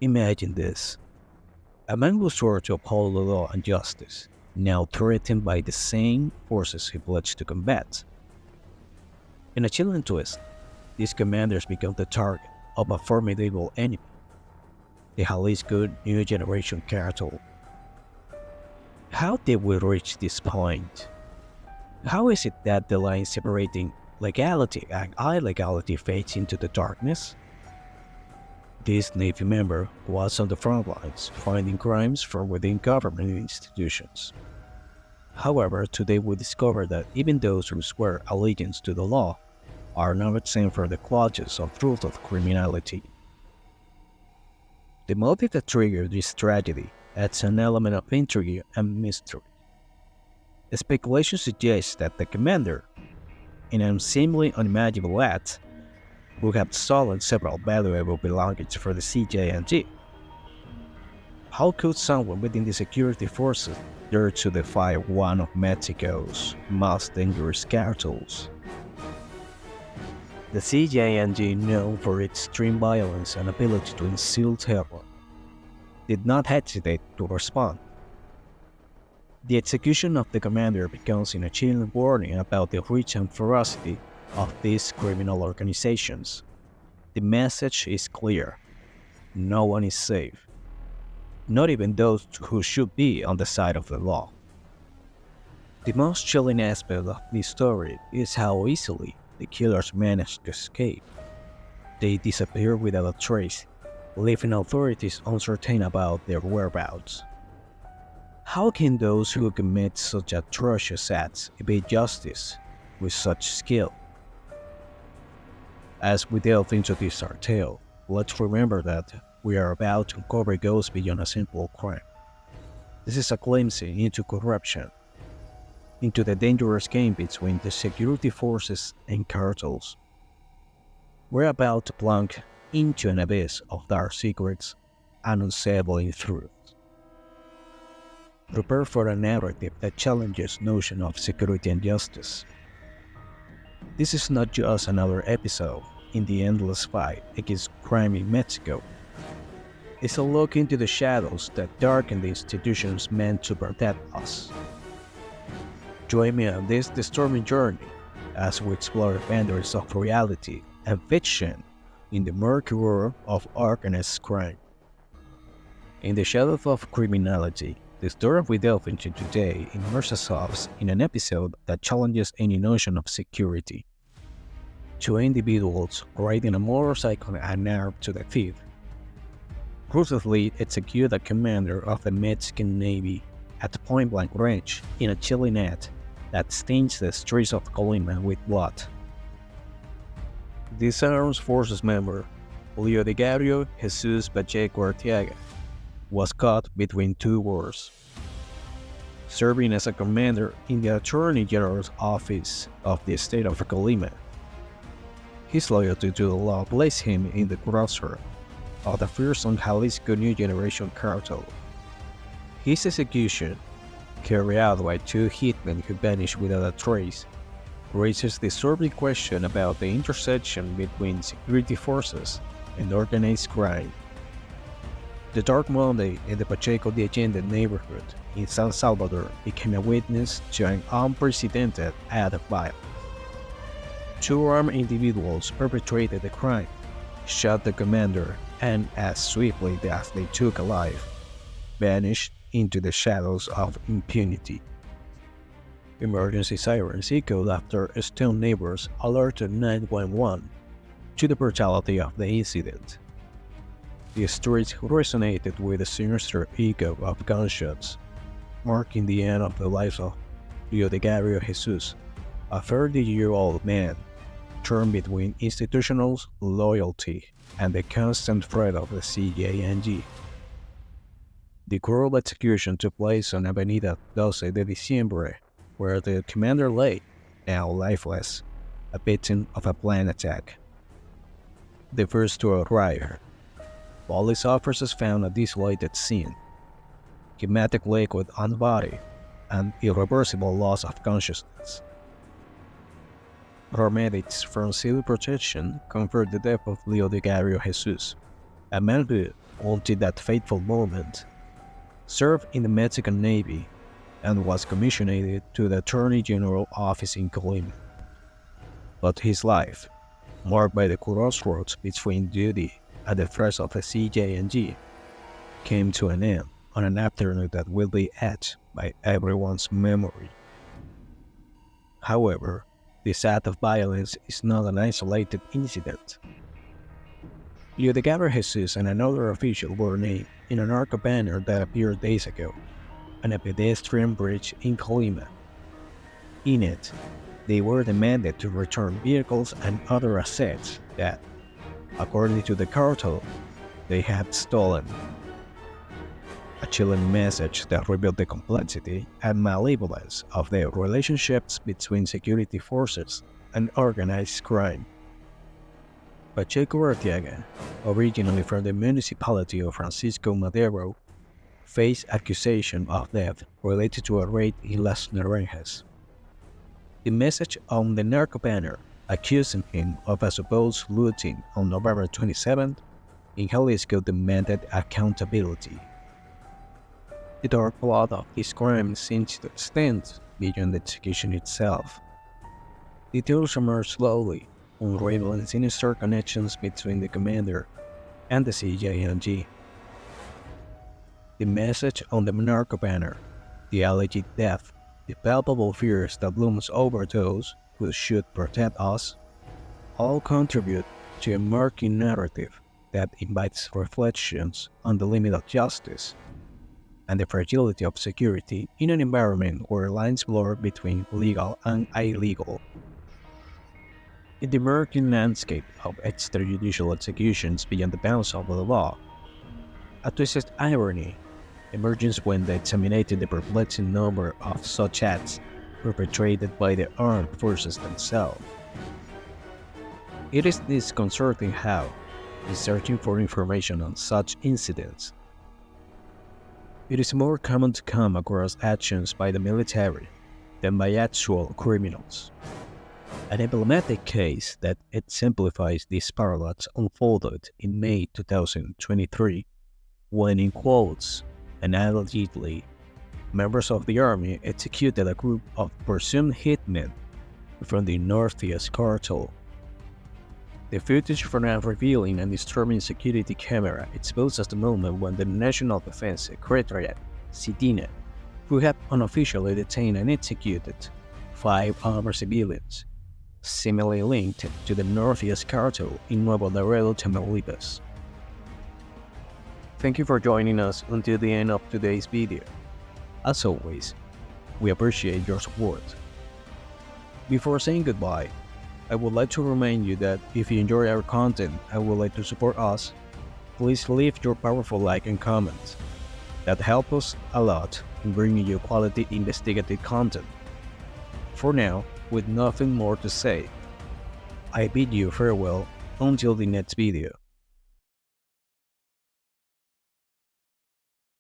Imagine this. A man who swore to uphold the law and justice, now threatened by the same forces he pledged to combat. In a chilling twist, these commanders become the target of a formidable enemy, the Jalisco New Generation Cartel. How did we reach this point? How is it that the line separating legality and illegality fades into the darkness? This Navy member was on the front lines, fighting crimes from within government institutions. However, today we discover that even those who swear allegiance to the law are not exempt from the clutches of ruthless criminality. The motive that triggered this tragedy adds an element of intrigue and mystery. Speculation suggests that the commander, in an seemingly unimaginable act, would have stolen several valuable belongings for the CJNG. How could someone within the security forces dare to defy one of Mexico's most dangerous cartels? The CJNG, known for its extreme violence and ability to instill terror, did not hesitate to respond. The execution of the commander becomes a chilling warning about the reach and ferocity of these criminal organizations. The message is clear: no one is safe, not even those who should be on the side of the law. The most chilling aspect of this story is how easily the killers managed to escape. They disappeared without a trace, leaving authorities uncertain about their whereabouts. How can those who commit such atrocious acts evade justice with such skill? As we delve into this tale, let's remember that we are about to uncover goes beyond a simple crime. This is a glimpse into corruption, into the dangerous game between the security forces and cartels. We're about to plunge into an abyss of dark secrets and unsettling truths. Prepare for a narrative that challenges notion of security and justice. This is not just another episode in the endless fight against crime in Mexico. It's a look into the shadows that darken the institutions meant to protect us. Join me on this disturbing journey as we explore the boundaries of reality and fiction in the murky world of organized crime. In the shadows of criminality, the story we delve into today immerses us in an episode that challenges any notion of security. Two individuals riding a motorcycle and armed to the teeth ruthlessly execute a commander of the Mexican Navy at point-blank range in a chilling act that stains the streets of Colima with blood. This armed forces member, Leodegario Jesús Pacheco Arteaga, was caught between two wars. Serving as a commander in the Attorney General's office of the state of Colima, his loyalty to the law placed him in the crosshair of the fearsome Jalisco New Generation Cartel. His execution, carried out by two hitmen who vanished without a trace, raises the disturbing question about the intersection between security forces and organized crime. The Dark Monday in the Pacheco de Allende neighborhood in San Salvador became a witness to an unprecedented act of violence. Two armed individuals perpetrated the crime, shot the commander, and as swiftly as they took alive, vanished into the shadows of impunity. Emergency sirens echoed after stunned neighbors alerted 911 to the brutality of the incident. The streets resonated with the sinister echo of gunshots, marking the end of the life of Leodegario Jesús, a 30-year-old man torn between institutional loyalty and the constant threat of the CJNG. The cruel execution took place on Avenida 12 de Diciembre, where the commander lay, now lifeless, a victim of a planned attack. The first to arrive, police officers found a desolated scene, hematite liquid on the body, and irreversible loss of consciousness. Paramedics from Civil Protection confirmed the death of Leodegario Jesús, a man who, until that fateful moment, served in the Mexican Navy, and was commissioned to the Attorney General office in Colima. But his life, marked by the crossroads between duty and the threats of the CJNG, came to an end on an afternoon that will be etched by everyone's memory. However, this act of violence is not an isolated incident. Leodegario Jesús and another official were named in a narco banner that appeared days ago on a pedestrian bridge in Colima. In it, they were demanded to return vehicles and other assets that, according to the cartel, they had stolen. A chilling message that revealed the complexity and malevolence of the relationships between security forces and organized crime. Pacheco Arteaga, originally from the municipality of Francisco Madero, faced accusation of theft related to a raid in Las Naranjas. The message on the narco banner accusing him of a supposed looting on November 27th in Jalisco demanded accountability. The dark plot of this crime seems to extend beyond the execution itself. Details emerge slowly, unraveling sinister connections between the commander and the CJNG. The message on the narco banner, the alleged death, the palpable fears that looms over those who should protect us, all contribute to a murky narrative that invites reflections on the limit of justice and the fragility of security in an environment where lines blur between legal and illegal. In the murky landscape of extrajudicial executions beyond the bounds of the law, a twisted irony emerges when examining the perplexing number of such acts perpetrated by the armed forces themselves. It is disconcerting how, in searching for information on such incidents, it is more common to come across actions by the military than by actual criminals. An emblematic case that exemplifies this paradox unfolded in May 2023 when, in quotes, and allegedly, members of the army executed a group of presumed hitmen from the Northeast cartel. The footage from a revealing and disturbing security camera exposes the moment when the National Defense Secretariat, Sedena, who had unofficially detained and executed 5 armed civilians, similarly linked to the Northeast cartel in Nuevo Laredo, Tamaulipas. Thank you for joining us until the end of today's video. As always, we appreciate your support. Before saying goodbye, I would like to remind you that if you enjoy our content and would like to support us, please leave your powerful like and comment. That helps us a lot in bringing you quality investigative content. For now, with nothing more to say, I bid you farewell until the next video.